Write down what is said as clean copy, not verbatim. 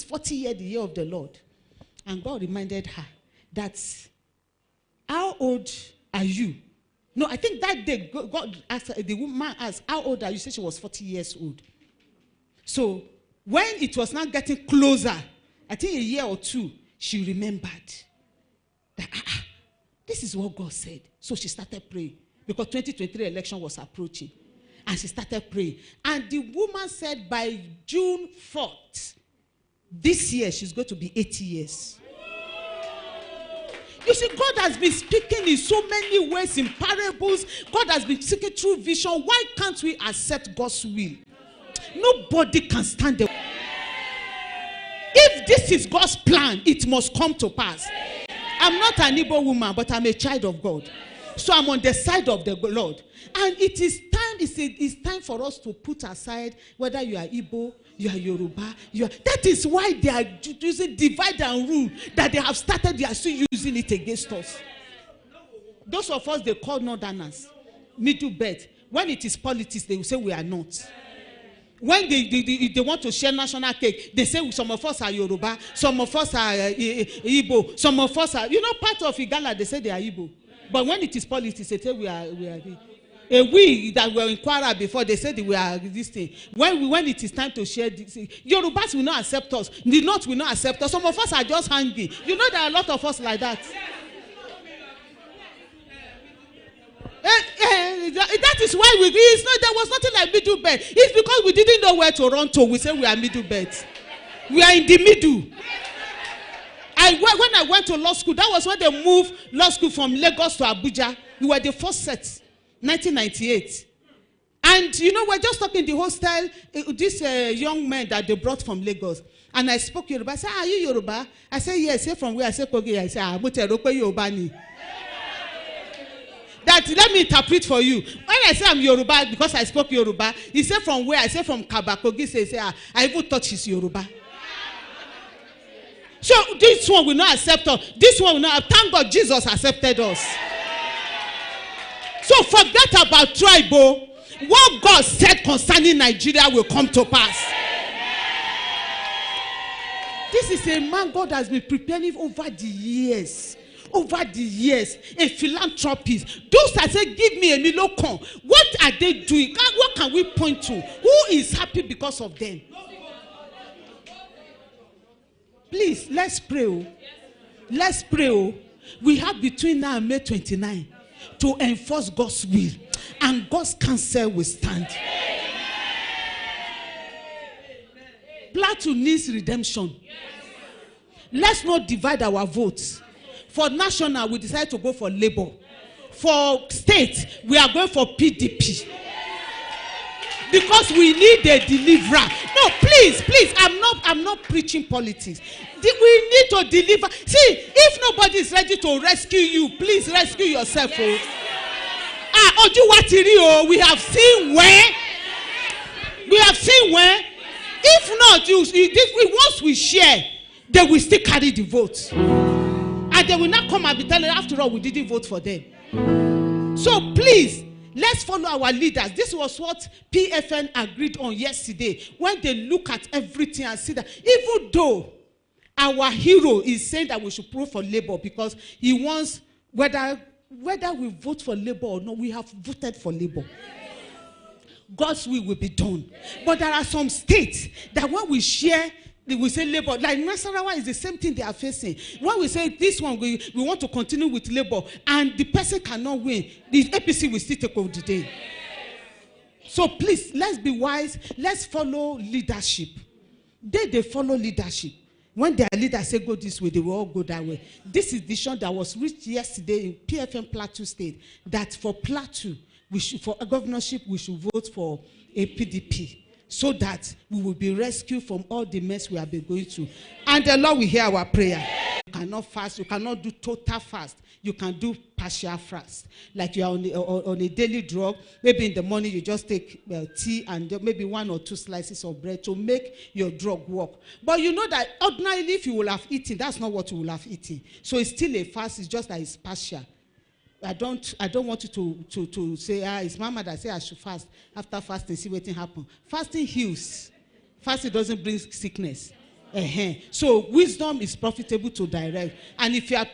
40 years, the year of the Lord. And God reminded her that, how old are you? No, I think that day, God asked her, the woman asked, how old are you? She said she was 40 years old. So when it was now getting closer, I think a year or two, she remembered that, this is what God said. So she started praying, because 2023 election was approaching. And she started praying. And the woman said by June 4th, this year, she's going to be 80 years. You see, God has been speaking in so many ways, in parables. God has been speaking through vision. Why can't we accept God's will? Nobody can stand there. If this is God's plan, it must come to pass. I'm not an Igbo woman, but I'm a child of God. So I'm on the side of the Lord. And it is time, it's time for us to put aside whether you are Igbo, you are Yoruba, that is why they are using divide and rule, that they have started, they are still using it against us. Those of us they call northerners, middle belt. When it is politics, they will say we are not. When they want to share national cake, they say some of us are Yoruba, some of us are Igbo, some of us are, part of Igala, they say they are Igbo. But when it is politics, they say we are we that were in Kwara before, they said we are this thing. When it is time to share this, Yorubas will not accept us. The North will not accept us. Some of us are just hungry. There are a lot of us like that. That is why there was nothing like middle belt. It's because we didn't know where to run to. We say we are middle belt. We are in the middle. When I went to law school, that was when they moved law school from Lagos to Abuja. We were the first set, 1998. And we're just talking in the hostel, this young man that they brought from Lagos. And I spoke Yoruba. I said, are you Yoruba? I said, yes. I said, from where? I said, Kogi. I said, Yoruba ni. That, let me interpret for you. When I say I'm Yoruba, because I spoke Yoruba, he said from where? I said from Kabakogi. He said, I even thought he's Yoruba. So this one will not accept us. This one will not. Thank God Jesus accepted us. So forget about tribe. What God said concerning Nigeria will come to pass. This is a man God has been preparing over the years. Over the years, a philanthropist. Those that say, give me a milocon. What are they doing? What can we point to? Who is happy because of them? Please, let's pray. Let's pray. We have between now and May 29 to enforce God's will. And God's counsel will stand. Plateau needs redemption. Let's not divide our votes. For national, we decide to go for Labour. For state, we are going for PDP. Because we need a deliverer. No, please, I'm not preaching politics. We need to deliver. See, if nobody is ready to rescue you, please rescue yourself. We have seen where. We have seen where. If not, once we share, they will still carry the vote. And they will not come and be telling, after all, we didn't vote for them. So please, let's follow our leaders. This was what PFN agreed on yesterday. When they look at everything and see that, even though our hero is saying that we should prove for Labour because he wants, whether we vote for Labour or not, we have voted for Labour. God's will be done. But there are some states that when we share, we say Labour. Like Nasarawa is the same thing they are facing. When we say this one, we want to continue with Labour, and the person cannot win, the APC will still take over the day. So please, let's be wise. Let's follow leadership. They follow leadership. When their leaders say go this way, they will all go that way. This is the decision that was reached yesterday in PFM Plateau State, that for Plateau, for a governorship, we should vote for a PDP, so that we will be rescued from all the mess we have been going through. And the Lord will hear our prayer. You cannot fast. You cannot do total fast. You can do partial fast. Like you are on a daily drug. Maybe in the morning you just take tea and maybe 1 or 2 slices of bread to make your drug work. But you know that ordinarily if you will have eaten, that's not what you will have eaten. So it's still a fast. It's just that it's partial. I don't want you to say, it's Mama that say I should fast. After fasting, see what happen. Fasting heals. Fasting doesn't bring sickness. So wisdom is profitable to direct. And if you are